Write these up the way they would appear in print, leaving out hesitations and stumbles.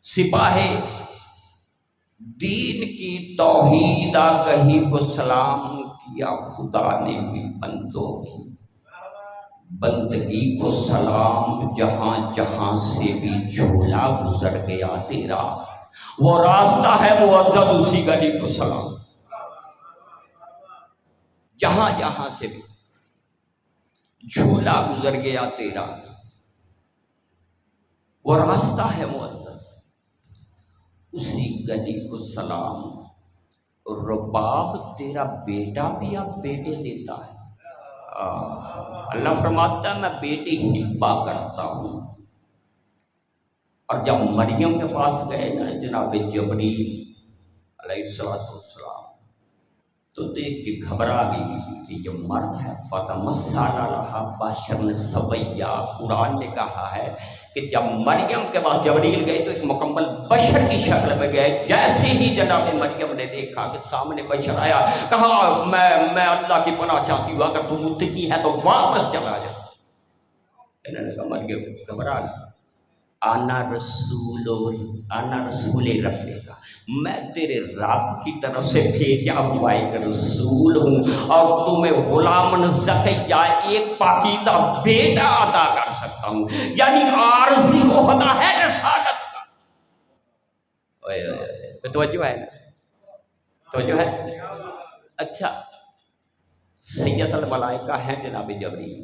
سپاہی دین کی توحید آگہی کو سلام کیا، خدا نے بھی بندوں کی بندگی کو سلام، جہاں جہاں سے بھی جھولا گزر گیا تیرا، وہ راستہ ہے معزز اسی گلی کو سلام، جہاں جہاں سے بھی جھولا گزر گیا تیرا، وہ راستہ ہے معزز اسی گلی کو سلام۔ رباب تیرا بیٹا بھی اب بیٹے دیتا ہے، اللہ فرماتا ہے میں بیٹے ہبا کرتا ہوں۔ اور جب مریم کے پاس گئے نا جناب جبریل علیہ السلام، تو دیکھ کے گھبرا گئی کہ یہ مرد ہے، فتمثل لها بشرا سویا۔ قرآن نے کہا ہے کہ جب مریم کے پاس جبریل گئے تو ایک مکمل بشر کی شکل میں گئے، جیسے ہی جناب مریم نے دیکھا کہ سامنے بشر آیا، کہا میں اللہ کی پناہ چاہتی ہوں، اگر تو متقی ہے تو واپس چلا جا۔ انہوں نے کہا مریم گھبرا گئی، آنا رسول ربے کا، میں تیرے رب کی طرف سے بھیجا ہوا ایک رسول ہوں، اور تمہیں غلام زکیہ ایک پاکیزہ بیٹا عطا کر سکتا ہوں، یعنی عارضی عہدہ ہے رسالت کا۔ توجہ ہے نا؟ توجہ ہے؟ اچھا، سید الملائکہ ہیں جناب جبریل،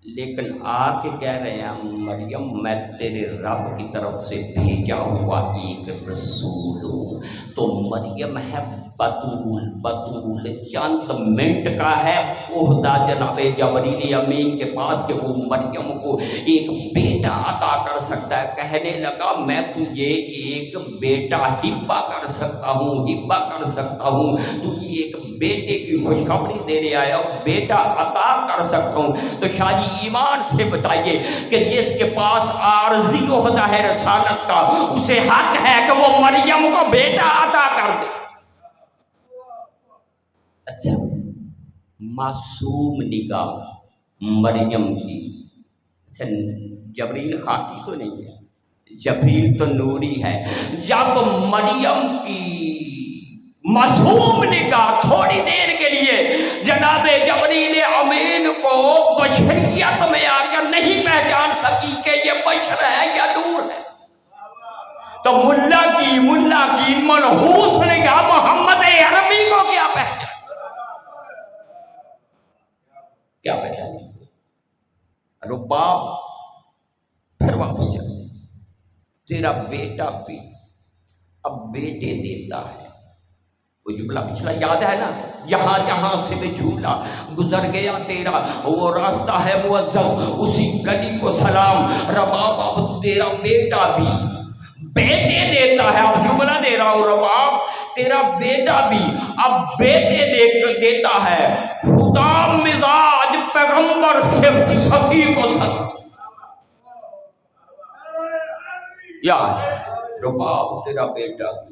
لیکن آ کے کہہ رہے ہیں مریم میں تیرے رب کی طرف سے بھیجا ہوا ایک رسول ہوں۔ تو مریم ہے بطول چند منٹ کا ہے عہدہ جناب جبریل امین کے پاس کہ وہ مریم کو ایک بیٹا عطا کر سکتا ہے۔ کہنے لگا میں تجھے ایک بیٹا ہبا کر سکتا ہوں، تجھے ایک بیٹے کی خوشخبری دینے آیا ہوں، بیٹا عطا کر سکتا ہوں۔ تو شاہ جی ایمان سے بتائیے کہ جس کے پاس عارضی عہدہ ہے رسالت کا، اسے حق ہے کہ وہ مریم کو بیٹا عطا کر دے۔ اچھا، معصوم نگاہ مریم کی، اچھا جبریل خاکی تو نہیں ہے، جبریل تو نوری ہے۔ جب مریم کی معصوم نگاہ تھوڑی دیر کے لیے جناب جبریل امین کو بشریت میں آ کر نہیں پہچان سکی کہ یہ بشر ہے یا نور ہے، تو ملا کی منحوس نگاہ محمد عربی کو کیا پہچان رباب پھر واپس چل، تیرا بیٹا بھی اب بیٹے دیتا ہے۔ وہ جملہ پچھلا یاد ہے نا، جہاں جہاں سے بھی جھولا گزر گیا تیرا، وہ راستہ ہے معزز اسی گلی کو سلام۔ رباب اب تیرا بیٹا بھی بیٹے دیتا ہے، اب جملہ دے رہا ہوں، رباب تیرا بیٹا بھی اب بیٹے دیتا ہے، خدا مزاج پیغمبر صرف سخی کو سلام۔ یا رباب تیرا بیٹا بھی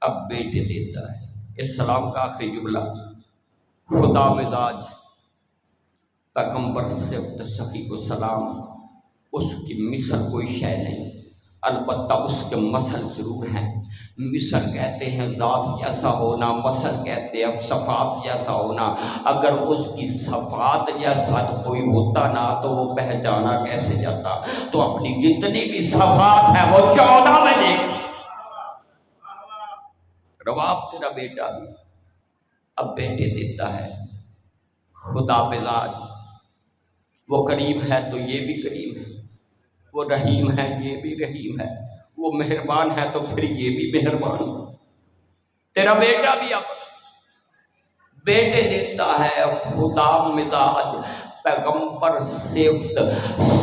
اب بیٹے دیتا ہے۔ اس سلام کا آخری جملہ، خدا مزاج پیغمبر صفت سخی کو سلام، اس کی مثل کوئی شے نہیں، البتہ اس کے مثل ضرور ہیں۔ مثل کہتے ہیں ذات جیسا ہونا، مثل کہتے ہیں صفات جیسا ہونا۔ اگر اس کی صفات جیسا تو کوئی ہوتا نہ تو وہ پہچانا کیسے جاتا؟ تو اپنی جتنی بھی صفات ہیں وہ 14 میں دیکھ۔ رباب تیرا بیٹا بھی اب بیٹے دیتا ہے، خدا مزاج، وہ کریم ہے تو یہ بھی کریم ہے، وہ رحیم ہے یہ بھی رحیم ہے، وہ مہربان ہے تو پھر یہ بھی مہربان ہے۔ تیرا بیٹا بھی اب بیٹے دیتا ہے، خدا مزاج پیغمبر صفت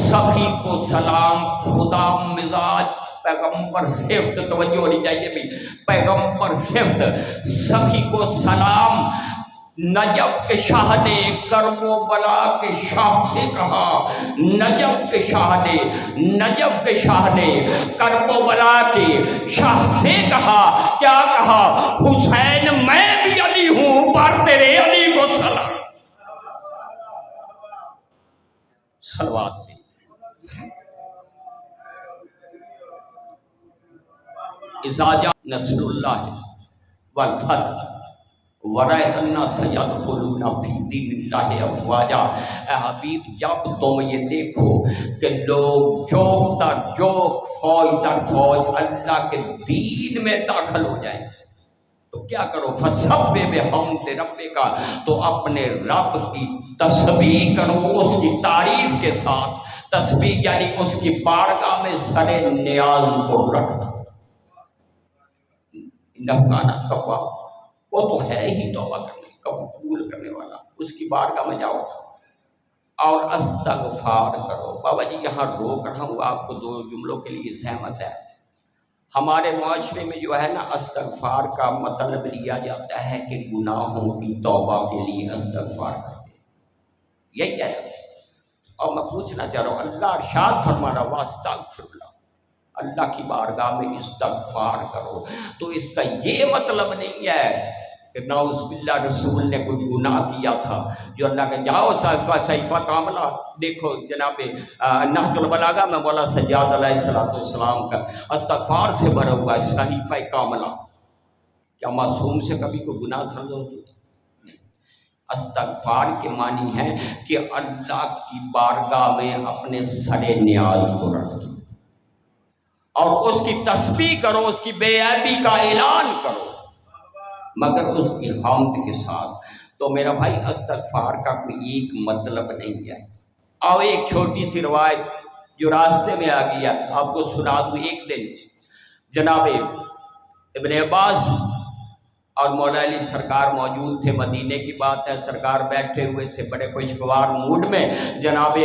سخی کو سلام۔ خدا مزاج پیغمبر صفت، توجہ ہونی چاہیے بھی، پیغمبر صفت سخی کو سلام۔ نجف کے شاہ نے کرب و بلا کے شاہ سے کہا، نجف کے شاہ نے کرب و بلا کے شاہ سے کہا، کیا کہا؟ حسین میں بھی علی ہوں پر تیرے علی کو سلام۔ صلوات اذا جاء نصر اللہ والفتح ورأیت الناس یدخلون فی دین اللہ افواجا، اے حبیب جب تم یہ دیکھو کہ لوگ جوک در جوک فوج در فوج اللہ کے دین میں داخل ہو جائیں تو کیا کرو؟ فسبح بحمد ربک، تو اپنے رب کی تسبیح کرو اس کی تعریف کے ساتھ۔ تسبیح یعنی اس کی بارگاہ میں سر نیاز کو رکھ دو۔ انہ کان توابا، وہ تو ہے ہی توبہ کرنے قبول کرنے والا، اس کی بارگاہ میں جاؤ اور استغفار کرو۔ بابا جی یہاں روک رہا ہوں، آپ کو دو جملوں کے لیے زحمت ہے۔ ہمارے معاشرے میں جو ہے نا استغفار کا مطلب لیا جاتا ہے کہ گناہوں کی توبہ کے لیے استغفار کرتے، یہی ہے۔ اور میں پوچھنا چاہ رہا ہوں، اللہ ارشاد فرما رہا واستغفر اللہ، اللہ کی بارگاہ میں استغفار کرو، تو اس کا یہ مطلب نہیں ہے کہ نعوذ باللہ رسول نے کوئی گناہ کیا تھا جو اللہ کا جاؤ صحیفہ کاملہ دیکھو جناب نہج البلاغہ میں مولا سجاد علیہ السلام کا استغفار سے بھرا ہوا ہے صحیفہ کاملہ۔ کیا معصوم سے کبھی کوئی گناہ سمجھو؟ نہیں۔ استغفار کے معنی ہے کہ اللہ کی بارگاہ میں اپنے سر نیاز کو رکھ دو اور اس کی تسبیح کرو، اس کی بے عیبی کا اعلان کرو، مگر اس کی حمد کے ساتھ۔ تو میرا بھائی استغفار کا کوئی ایک مطلب نہیں ہے۔ اور ایک چھوٹی سی روایت جو راستے میں آ گیا آپ کو سنا دوں۔ ایک دن جناب ابن عباس اور مولا علی سرکار موجود تھے، مدینے کی بات ہے، سرکار بیٹھے ہوئے تھے بڑے خوشگوار موڈ میں، جناب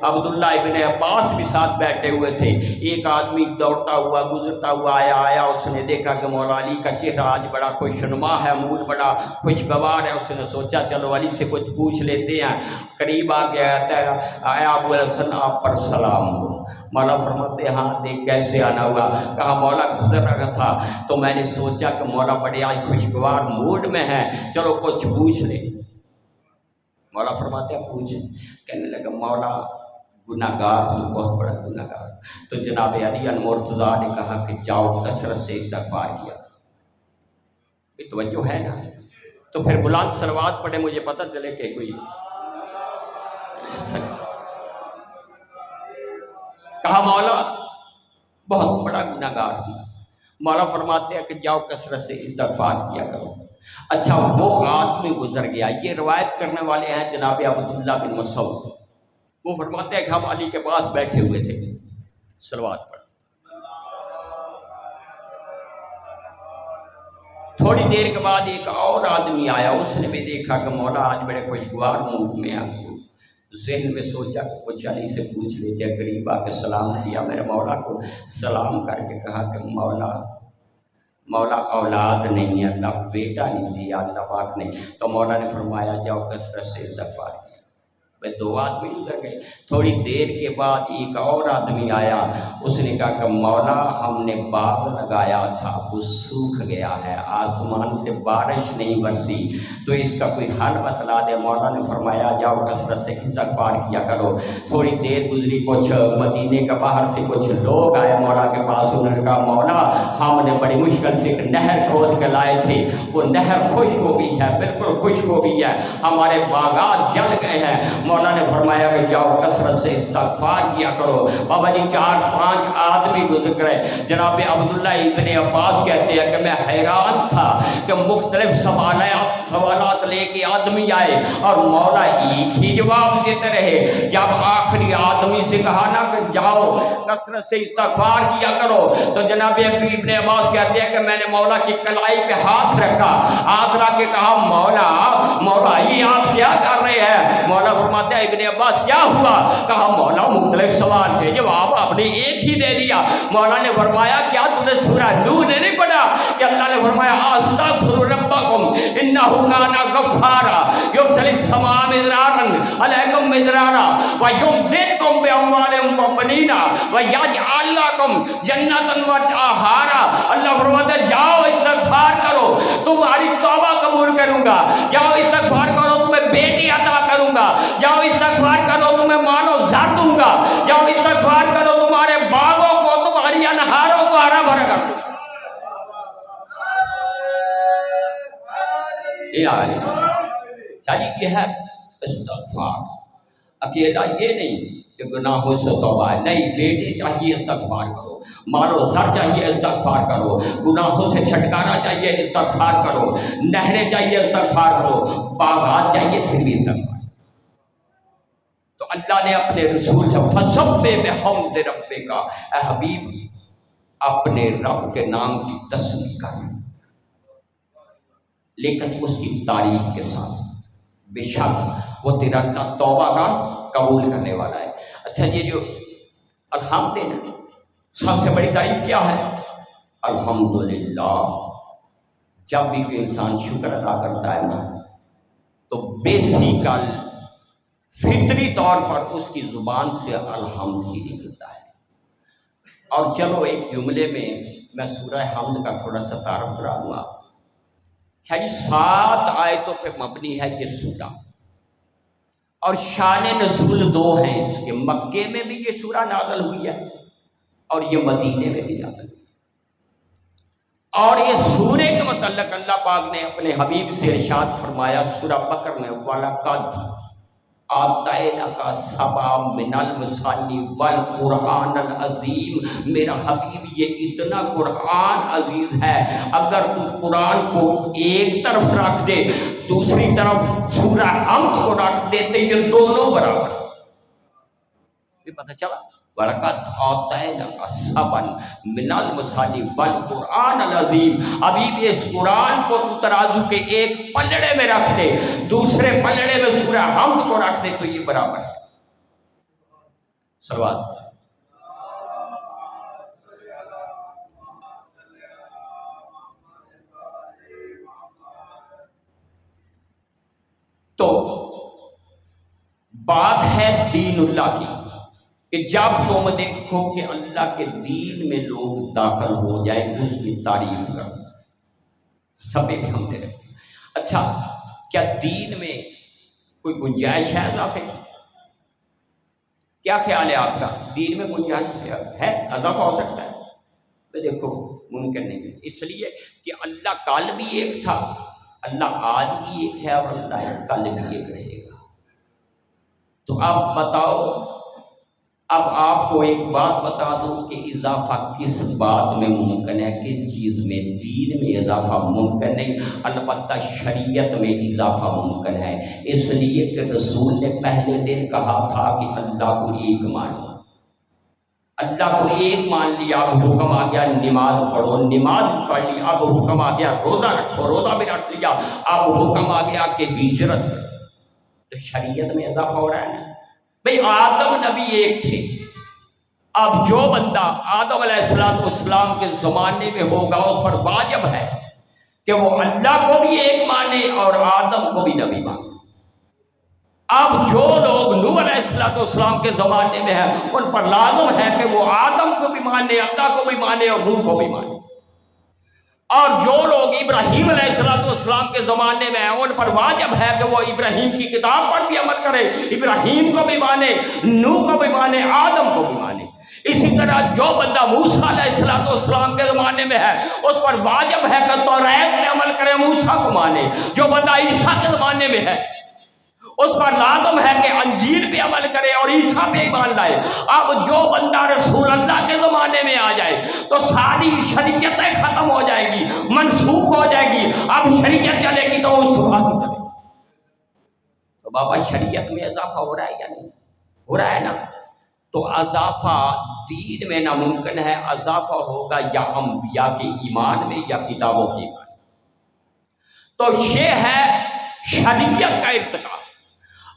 عبداللہ ابن عباس بھی ساتھ بیٹھے ہوئے تھے۔ ایک آدمی دوڑتا ہوا گزرتا ہوا آیا، اس نے دیکھا کہ مولا علی کا چہرہ آج بڑا خوشنما ہے، موڈ بڑا خوشگوار ہے، اس نے سوچا چلو علی سے کچھ پوچھ لیتے ہیں۔ قریب آ گیا، اے ابو الحسن آپ پر سلام ہو۔ مولا فرماتے ہاں دیکھ کیسے آنا ہوا؟ کہا مولا گزر رہا تھا تو میں نے سوچا کہ مولا بڑے آج خوشگوار موڈ میں ہے، چلو کچھ پوچھ لیں۔ مولا فرماتے ہیں پوچھیں۔ کہنے لگا مولا گناہ گار ہوں، بہت بڑا گناہ گار۔ تو جناب علی المرتضیٰ نے کہا کہ جاؤ کثرت سے استغفار کیا۔ یہ توجہ ہے نا؟ تو پھر بلند صلوات پڑھے، مجھے پتہ چلے کہ کوئی کہا مولا بہت بڑا گناہ گار ہوں۔ مولا فرماتے ہیں کہ جاؤ کثرت سے استغفار کیا کرو۔ اچھا وہ آدمی گزر گیا۔ یہ روایت کرنے والے ہیں جناب عبداللہ بن مسعود۔ وہ فرماتے ہیں کہ ہم علی کے پاس بیٹھے ہوئے تھے، صلوات پڑھ۔ تھوڑی دیر کے بعد ایک اور آدمی آیا، اس نے بھی دیکھا کہ مولا آج بڑے خوشگوار موڈ میں آ۔ ذہن میں سوچا کہ کچھ علی سے پوچھ لیتے، قریب آ کے سلام کیا، میرے مولا کو سلام کر کے کہا کہ مولا اولاد نہیں ہے، اللہ بیٹا نہیں دیا اللہ پاک نے۔ تو مولا نے فرمایا جاؤ کثرت سے استغفار کیا۔ دو آدمی گزر گئے۔ تھوڑی دیر کے بعد ایک اور آدمی آیا، اس نے کہا کہ مولا ہم نے باغ لگایا تھا وہ سوکھ گیا ہے، آسمان سے بارش نہیں برسی، تو اس کا کوئی حل بتلا دے۔ مولا نے فرمایا جاؤ کثرت سے استغفار کیا کرو۔ تھوڑی دیر گزری، کچھ مدینے کا باہر سے کچھ لوگ آئے مولا کے پاس، انہوں نے کہا مولا ہم نے بڑی مشکل سے ایک نہر کھود کے لائے تھے، وہ نہر خشک ہو گئی ہے، بالکل خشک ہو گئی ہے، ہمارے باغات جل گئے ہیں۔ مولا نے فرمایا کہ جاؤ کثرت سے استغفار کیا کرو۔ بابا جی 4-5 آدمی گزر گئے۔ جناب عبداللہ ابن عباس کہتے ہیں کہ میں حیران تھا کہ مختلف سوالات لے کے آدمی آئے اور مولا ایک ہی جواب دیتے رہے۔ جب آخری آدمی سے کہا نا کہ جاؤ کثرت سے استغفار کیا کرو، تو جناب ابن عباس کہتے ہیں کہ میں نے مولا کی کلائی پہ ہاتھ رکھا، ہاتھ رکھ کے کہا مولا یہ آپ کیا کر رہے ہیں؟ مولا فرماتے ہیں ابن عباس کیا ہوا؟ کہا مولا مختلف سوال تھے، جواب آپ نے ایک ہی دے دیا۔ مولا نے فرمایا کیا تم نے سورہ نوح نے نہیں پڑھا کہ اللہ نے فرمایا استغفروا ربکم انہ کان غفارا یرسل السماء مدرارا علیکم مدرارا ویمددکم باموال وبنین ویجعل لکم جنات وانہارا۔ اللہ فرماتا ہے جاؤ استغفار کرو تمہاری توبہ قبول کروں گا، جاؤ استغفار کرو تمہیں بیٹی عطا کروں گا، جاؤ استغفار کرو تمہیں مال و زر دوں گا، جاؤ استغفار کرو تمہارے باغوں کو تمہاری انہاروں کو ہرا بھرا کر دوں گا۔ یعنی یہ ہے استغفار. اکیلا یہ نہیں کہ گناہوں سے توبہ ہے، نہیں، بیٹے چاہیے استغفار کرو، مال و زر چاہیے استغفار کرو، گناہوں سے چھٹکارا چاہیے استغفار کرو، نہریں چاہیے استغفار کرو، باغات چاہیے پھر بھی استغفار. تو اللہ نے اپنے رسول سے فَسَبِّحْ بِحَمْدِ رَبِّكَ، اے حبیب اپنے رب کے نام کی تسبیح کر، لیکن اس کی تعریف کے ساتھ، بے شک وہ تیرا توبہ کا قبول کرنے والا ہے. اچھا یہ جو الحمد ہے نا، سب سے بڑی تعریف کیا ہے؟ الحمدللہ. جب بھی کوئی انسان شکر ادا کرتا ہے نا تو بیسیکل فطری طور پر اس کی زبان سے الحمد ہی نکلتا ہے. اور چلو ایک جملے میں سورہ حمد کا تھوڑا سا تعارف کرا دوں. خیر 7 آیتوں پہ مبنی ہے یہ سورہ، اور شان نزول 2 ہیں اس کے. مکے میں بھی یہ سورہ نازل ہوئی ہے اور یہ مدینے میں بھی نازل ہوئی. اور یہ سورے کے متعلق اللہ پاک نے اپنے حبیب سے ارشاد فرمایا سورہ بقرہ میں، وَلَقَدْ آتَيْنَاكَ سَبْعًا مِنَ الْمَثَانِي وَالْقُرْآنَ الْعَظِيمِ. میرا حبیب یہ اتنا قرآن عزیز ہے، اگر تو قرآن کو ایک طرف رکھ دے دوسری طرف سورہ حمد کو رکھ دیتے یہ دونوں برابر. یہ پتہ چلا. وَلَقَدْ آتَيْنَاكَ سَبْعًا مِنَ الْمَثَانِي وَالْقُرْآنَ الْعَظِيمِ. ابھی اس قرآن کو ترازو کے ایک پلڑے میں رکھ دے دوسرے پلڑے میں سورہ حمد کو رکھ دے تو یہ برابر ہے. سوال. تو بات ہے دین اللہ کی کہ جب تم دیکھو کہ اللہ کے دین میں لوگ داخل ہو جائیں اس کی تعریف کرو. سب ایک ہم دے رہے. اچھا کیا دین میں کوئی گنجائش ہے اضافے؟ کیا خیال ہے آپ کا؟ دین میں گنجائش ہے، اضافہ ہو سکتا ہے؟ تو دیکھو ممکن نہیں ہے، اس لیے کہ اللہ کل بھی ایک تھا، اللہ آج بھی ایک ہے اور اللہ کل بھی ایک رہے گا. تو اب بتاؤ، اب آپ کو ایک بات بتا دوں کہ اضافہ کس بات میں ممکن ہے، کس چیز میں؟ دین میں اضافہ ممکن نہیں، البتہ شریعت میں اضافہ ممکن ہے. اس لیے کہ رسول نے پہلے دن کہا تھا کہ اللہ کو ایک مانو، اللہ کو ایک مان لیا. اب حکم آ گیا نماز پڑھو، نماز پڑھ لی. اب حکم آ گیا روزہ رکھو، روزہ بھی رکھ لیا. اب حکم آ گیا کہ ہجرت. تو شریعت میں اضافہ ہو رہا ہے نا بھئی. آدم نبی ایک تھے، اب جو بندہ آدم علیہ السلام کے زمانے میں ہوگا اس پر واجب ہے کہ وہ اللہ کو بھی ایک مانے اور آدم کو بھی نبی مانے. اب جو لوگ نوح علیہ السلام کے زمانے میں ہیں ان پر لازم ہے کہ وہ آدم کو بھی مانے، اللہ کو بھی مانے اور نوح کو بھی مانے. اور جو لوگ ابراہیم علیہ السلام کے زمانے میں ہیں ان پر واجب ہے کہ وہ ابراہیم کی کتاب پر بھی عمل کرے، ابراہیم کو بھی مانے، نوح کو بھی مانے، آدم کو بھی مانے. اسی طرح جو بندہ موسیٰ علیہ السلام کے زمانے میں ہے اس پر واجب ہے کہ توریت میں عمل کرے، موسیٰ کو مانے. جو بندہ عیسیٰ کے زمانے میں ہے اس پر لازم ہے کہ انجیل پہ عمل کرے اور عیسیٰ پہ ایمان لائے. اب جو بندہ رسول اللہ کے زمانے میں آ جائے تو ساری شریعتیں ختم ہو جائے گی، منسوخ ہو جائے گی. اب شریعت چلے گی تو اس بات چلے گی. تو بابا شریعت میں اضافہ ہو رہا ہے یا نہیں ہو رہا ہے نا؟ تو اضافہ دین میں ناممکن ہے. اضافہ ہوگا یا انبیاء کے ایمان میں یا کتابوں کے ایمان. تو یہ ہے شریعت کا ارتقا.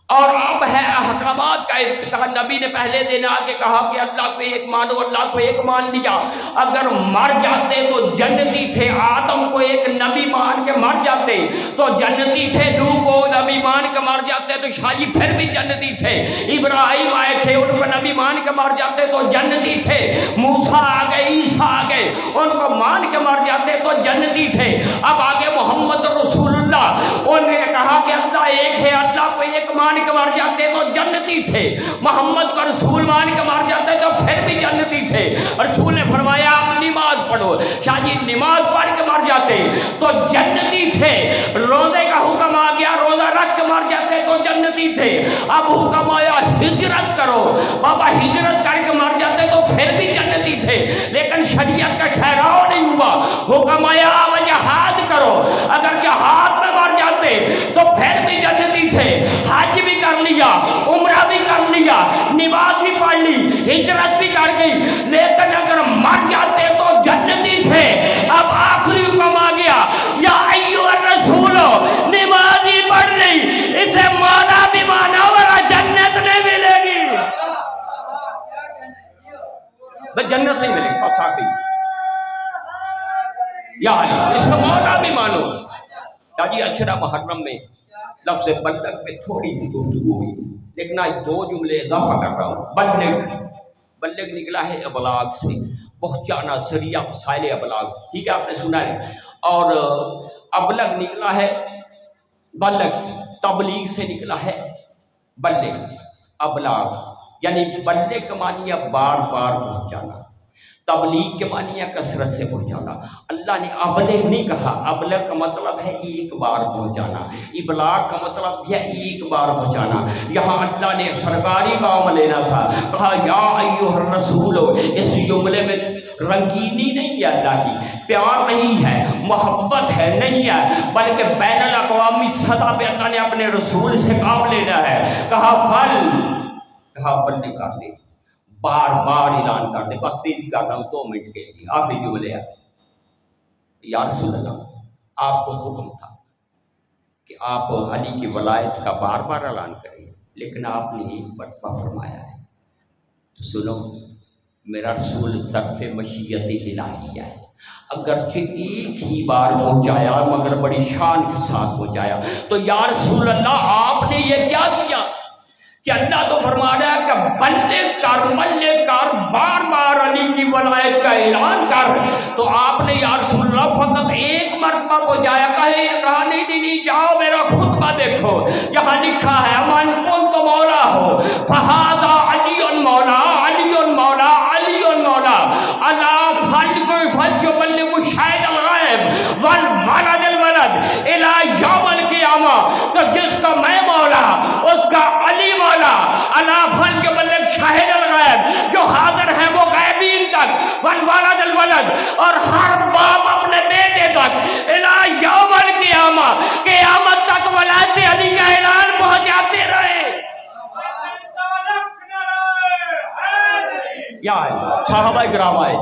اور اب ہے احکامات کا ارتقا. نبی نے پہلے دن آ کے کہا کہ اللہ کو ایک مانو، اللہ کو ایک مان لیا. اگر مر جاتے تو جنتی تھے. آدم کو ایک نبی مان کے مر جاتے تو جنتی تھے. نوح کو نبی مان کے مر جاتے تو شاہی پھر بھی جنتی تھے. ابراہیم آئے تھے ان کو نبی مان کے مر جاتے تو جنتی تھے. موسیٰ آ گئے، عیسیٰ آ گئے، ان کو مان کے مر جاتے تو جنتی تھے. اب آگے محمد رسول اللہ، انہوں نے کہا کہ اللہ ایک ہے، اللہ کو ایک مان کے مر جاتے تو جنتی تھے. محمد کو رسول مان کے مر جاتے تو پھر بھی جنتی تھے. رسول نے فرمایا آپ نماز پڑھو. شاہ جی نماز پڑھ کے مر جاتے تو جنتی تھے. روزے کا حکم مر جاتے تو جنتی تھے، اب حکم آیا ہجرت کرو، بابا ہجرت کر کے مر جاتے تو پھر بھی جنتی تھے، لیکن شریعت کا ٹھہراؤ نہیں ہوا، حکم آیا اب جہاد کرو، اگر جہاد میں مر جاتے تو پھر بھی جنتی تھے، حج بھی کر لیا، عمرہ بھی کر لیا، نماز بھی پڑھ لی، ہجرت بھی کر گئی، لیکن اگر مر جاتے تو جنتی تھے۔ اب آخری حکم آ گیا، یا ایھا الرسول، نماز ہی پڑھ لی، اسے مانا بھی مانا ورنہ جنت نہیں ملے گی، بس جنت نہیں ملے گی، بس آ گئی، یا علی اسے مولا بھی مانو۔ جی عشرہ محرم میں لفظ بلغ پہ تھوڑی سی گفتگو ہوئی، لیکن آج دو جملے اضافہ کر رہا ہوں۔ بلغ نکلا ہے ابلاغ سے، پہنچانا، ذریعہ وسائل ابلاغ، ٹھیک ہے آپ نے سنا ہے، اور ابلغ نکلا ہے بلغ سے، تبلیغ سے نکلا ہے بلغ، ابلاغ، یعنی بلغ کا معنی ہے بار بار پہنچانا، تبلیغ کے معنی ہے کثرت سے پہنچانا۔ اللہ نے ابلغ نہیں کہا، ابلغ کا مطلب ہے ایک بار پہنچانا، ابلاغ کا مطلب ہے ایک بار پہنچانا۔ یہاں اللہ نے سرکاری کام لینا تھا، کہا یا ایھا الرسول، اس جملے میں رنگینی نہیں ہے، اللہ کی پیار نہیں ہے، محبت ہے نہیں ہے، بلکہ بین الاقوامی سطح پہ اللہ نے اپنے رسول سے کام لینا ہے، کہا بلغ کر دے، بار بار اعلان کر دے، بس تیزی کر رہا ہوں 2 منٹ کے لیے، آخری جملے ہے۔ یا رسول اللہ، آپ کو حکم تھا کہ آپ علی کی ولایت کا بار بار اعلان کریں، لیکن آپ نے ایک مرتبہ فرمایا ہے، تو سنو، میرا رسول ظرف مشیت الہیہ ہے، اگرچہ ایک ہی بار پہنچایا مگر بڑی شان کے ساتھ پہنچایا، تو یا رسول اللہ آپ نے یہ کیا کیا کہ اللہ تو فرما رہا ہے کہ بلغ کر بار بار علی کی ولایت کا اعلان کر، تو آپ نے یا رسول اللہ فقط ایک مرتبہ پہنچایا، کہا نہیں، جاؤ میرا خطبہ دیکھو، یہاں لکھا ہے من کنت مولا ہو فہذا علی مولا، علی مولا، علی مولا، الا فلیبلغ شاہد الغیب والولد الولد الی یوم القیامہ، تو جس کا میں مولا اس کا علی مولا، الا فلیبلغ شاہد الغیب، جو حاضر ہے وہ غیبین تک، والولد الولد، اور ہر باپ اپنے بیٹے تک، الی یوم القیامہ، قیامت تک ولایت علی کا اعلان پہنچاتے رہے۔ یا صحابہ کرام آئے،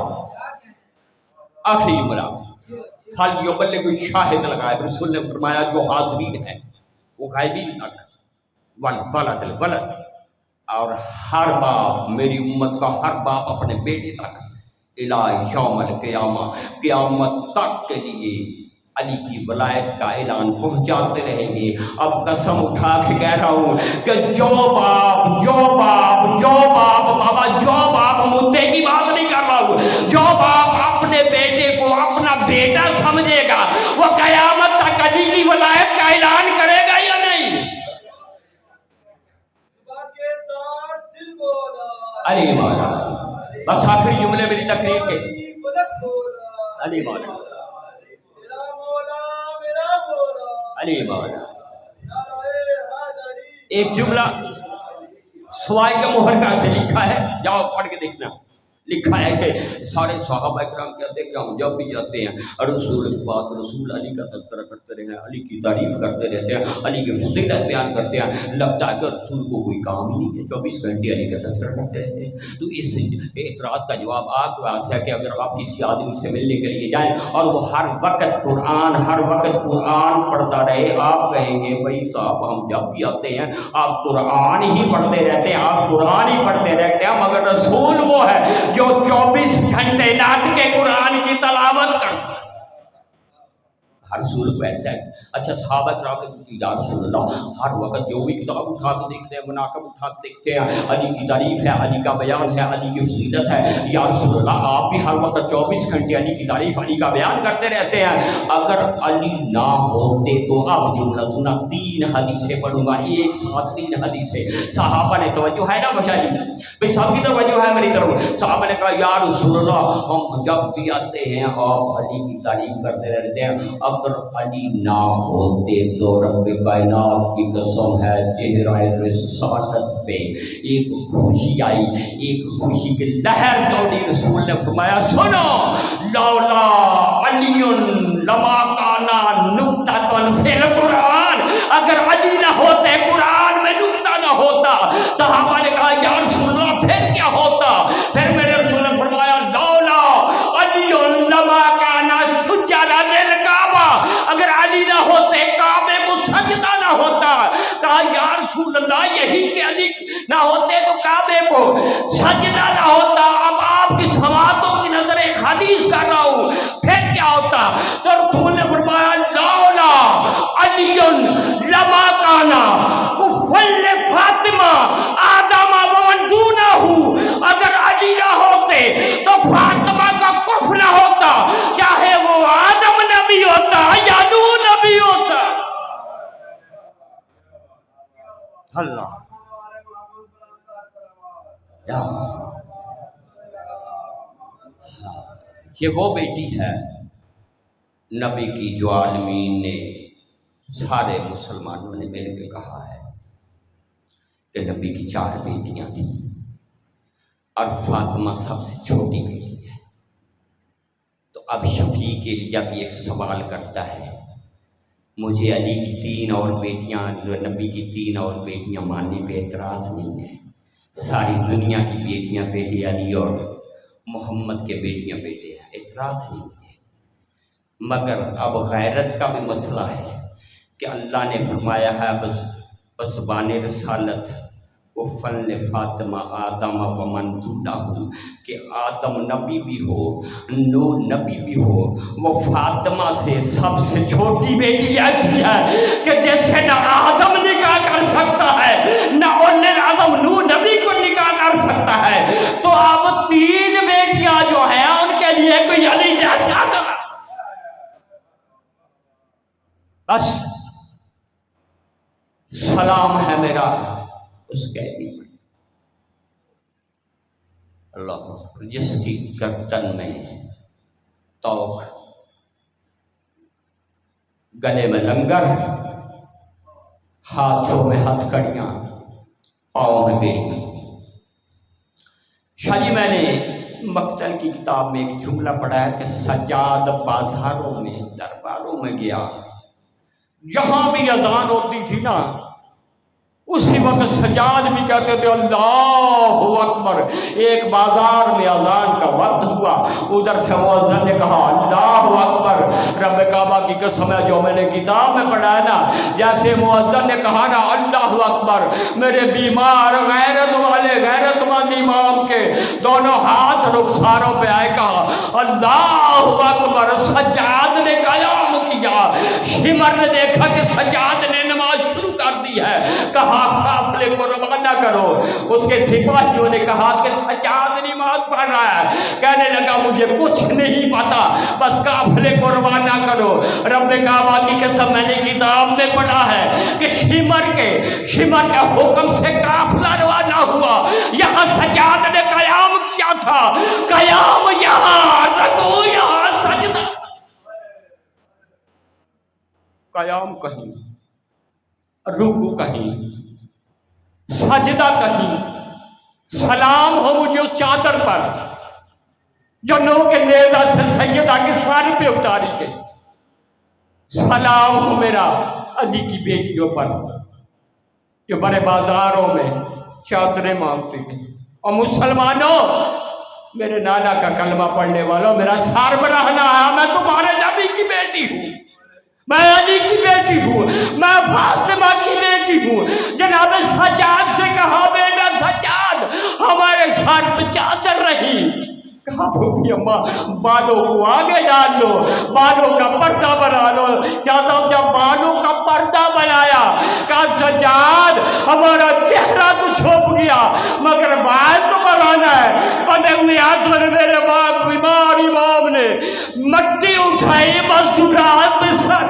آخری جملہ فلیبلغ شاہد الغیب، رسول نے فرمایا جو حاضرین ہیں وہ غیبین تک، والولد الولد، اور ہر باپ، میری امت کا ہر باپ اپنے بیٹے تک، الی یوم القیامہ، قیامت تک کے لیے علی کی ولایت کا اعلان پہنچاتے رہیں گے۔ اب قسم اٹھا کے کہہ رہا ہوں کہ جو باپ بابا، جو باپ مدعے کی بات نہیں کر رہا ہوں، جو باپ اپنے بیٹے کو اپنا بیٹا سمجھے گا وہ قیامت تک علی کی ولایت کا اعلان کرے گا یا نہیں؟ علی مولا، بس آخری جملے میری تقریر کے، علی مولا، علی مولا۔ ایک جملہ سوائے کے مہر کا سے لکھا ہے، جاؤ پڑھ کے دیکھنا، لکھا ہے کہ سارے صحابہ کرام کہتے ہیں کہ ہم جب بھی جاتے ہیں رسول کی بات، رسول علی کا تذکرہ کرتے رہتے ہیں، علی کی تعریف کرتے رہتے ہیں، علی کی فضیلت بیان کرتے ہیں، لگتا ہے کہ رسول کو کوئی کام ہی نہیں ہے، 24 گھنٹے علی کا تذکرہ کرتے رہتے ہیں۔ تو اس اعتراض کا جواب آپ کے پاس ہے کہ اگر آپ کسی آدمی سے ملنے کے لیے جائیں اور وہ ہر وقت قرآن پڑھتا رہے، آپ کہیں گے بھائی صاحب ہم جب بھی آتے ہیں آپ قرآن ہی پڑھتے رہتے ہیں، آپ قرآن ہی پڑھتے رہتے ہیں، مگر رسول وہ ہے جو 24 گھنٹے نعت کے قرآن کی تلاوت کرتا ہے۔ ہر رسول کو ایسا ہے۔ اچھا صحابہ کرام نے پوچھا یا رسول اللہ، ہر وقت جو بھی کتاب اٹھا کے دیکھتے ہیں، مناقب اٹھا کے دیکھتے ہیں، علی کی تعریف ہے، علی کا بیان ہے، علی کی فضیلت ہے، یا رسول اللہ آپ بھی ہر وقت 24 گھنٹے علی کی تعریف، علی کا بیان کرتے رہتے ہیں، اگر علی نہ ہوتے تو اب جملہ سنا 3 حدیثیں پڑھوں گا، ایک ساتھ 3 حدیثیں۔ صحابہ نے توجہ ہے نا مشاہدین بھائی، سب کی توجہ ہے میری طرف۔ صحابہ نے کہا یا رسول اللہ ہم جب بھی آتے ہیں آپ علی کی تعریف کرتے رہتے ہیں، اگر علی نہ ہوتے تو رب کائنات کی قسم ہے چہرہ رسالت پہ ایک خوشی آئی، ایک خوشی کی لہر دوڑی۔ رسول نے فرمایا سنو، لولا علی لما کانا نکتۃ فی القرآن، اگر علی نہ ہوتے قرآن میں نکتہ نہ ہوتا۔ صحابہ نے کہا یا رسول اللہ پھر کیا ہوتا؟ پھر میرے رسول نے فرمایا لولا علی لما کانا سجدہ للکعبہ، اگر علی نہ ہوتے کعبے کو سجدہ نہ ہوتا۔ کہا یا رسول اللہ یہی کہ علی نہ ہوتے تو کعبے کو سجدہ نہ ہوتا۔ اب آپ کی سماعتوں کی نظر ایک حدیث کر رہا ہوں، پھر کیا ہوتا؟ تو رسول نے فرمایا لولا علی لما کانا کفل فاطمہ آدم ومن دونہ، اگر علی نہ ہوتے تو فاطمہ کا کف نہ ہوتا، چاہے وہ آدم نبی ہوتا یا نوح نبی ہوتا۔ اللہ یہ وہ بیٹی ہے نبی کی جو عالمین نے، سارے مسلمانوں نے مل کے کہا ہے کہ نبی کی 4 بیٹیاں تھیں اور فاطمہ سب سے چھوٹی بیٹی ہے۔ تو اب شفیع کے لیے بھی ایک سوال کرتا ہے، مجھے علی کی 3 اور بیٹیاں، نبی کی 3 اور بیٹیاں ماننے پہ اعتراض نہیں ہے، ساری دنیا کی بیٹیاں بیٹے علی اور محمد کے بیٹیاں بیٹے ہیں، اعتراض نہیں ہے۔ مگر اب غیرت کا بھی مسئلہ ہے کہ اللہ نے فرمایا ہے بزبان رسالت کفل فاطمہ آدم ومن دونہ، کہ آدم نبی بھی ہو، نوح نبی بھی ہو، وہ فاطمہ سے سب سے چھوٹی بیٹی ایسی ہے کہ جیسے نہ آدم نکاح کر سکتا ہے نہ اولل العزم نوح نبی کو نکاح کر سکتا ہے۔ تو اب 3 بیٹیاں جو ہیں ان کے لیے کوئی علی جیسا تھا، بس سلام ہے میرا اس کے لیے۔ اللہ جس کی گردن میں توق، گلے میں لنگر، ہاتھوں میں ہتھ کڑیاں، پاؤں میں بیڑیاں۔ شاہ جی میں نے مقتل کی کتاب میں ایک جملہ پڑھا ہے کہ سجاد بازاروں میں، درباروں میں گیا، جہاں بھی اذان ہوتی تھی نا اسی وقت سجاد بھی کہتے تھے اللہ اکبر۔ ایک بازار میں اذان کا وقت ہوا، ادھر سے مؤذن نے کہا اللہ اکبر، رب کعبہ کی قسم ہے جو میں نے کتاب میں پڑھا ہے نا، جیسے مؤذن نے کہا نا اللہ اکبر، میرے بیمار غیرت والے غیرت مند امام کے دونوں ہاتھ رخساروں پہ آئے، کہا اللہ اکبر۔ سجاد نے قیام کیا، شمر نے دیکھا کہ سجاد نے نماز شروع کر دی ہے، کہا قافلے کو روانہ کرو۔ اس کے سپاہیوں نے کہا کہ سجاد نماز پڑھ رہا ہے، کہنے لگا مجھے کچھ نہیں پتا، بس قافلے کو روانہ کرو۔ رب کعبہ کی قسم میں نے کتاب میں پڑھا ہے کہ شمر کے حکم سے قافلہ روانہ ہوا، یہاں سجاد نے قیام کیا تھا، قیام یہاں، رکوع یہاں، سجدہ قیام کہیں، رکوع کہیں، سجدہ کہیں، سلام ہو مجھے اس چادر پر جو نوح کے نیزہ سے سیدہ کی ساری پہ اتاری گئی، سلام ہو میرا علی کی بیٹیوں پر جو بڑے بازاروں میں چادریں مانگتی ہیں۔ اور مسلمانوں، میرے نانا کا کلمہ پڑھنے والوں، میرا سربراہ نہ ہے، میں تمہارے نبی کی بیٹی ہوں، میں علی کی بیٹی ہوں، میں فاطمہ کی بیٹی ہوں۔ جناب سجاد سے کہا بیٹا سجاد ہمارے سر پہ چادر رہی، کہا بھوپی اماں بالوں کو آگے ڈال لو، بالوں کا پردہ بنا لو۔ کیا صاحب جب بالوں کا پردہ بنایا، کہا سجاد ہمارا چہرہ تو چھپ گیا مگر بال تو بنانا ہے۔ بندے ہوئے ہاتھوں نے میرے باپ بیمار امام نے مٹی اٹھائی، مزدورات میں سر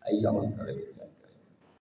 ایام کرے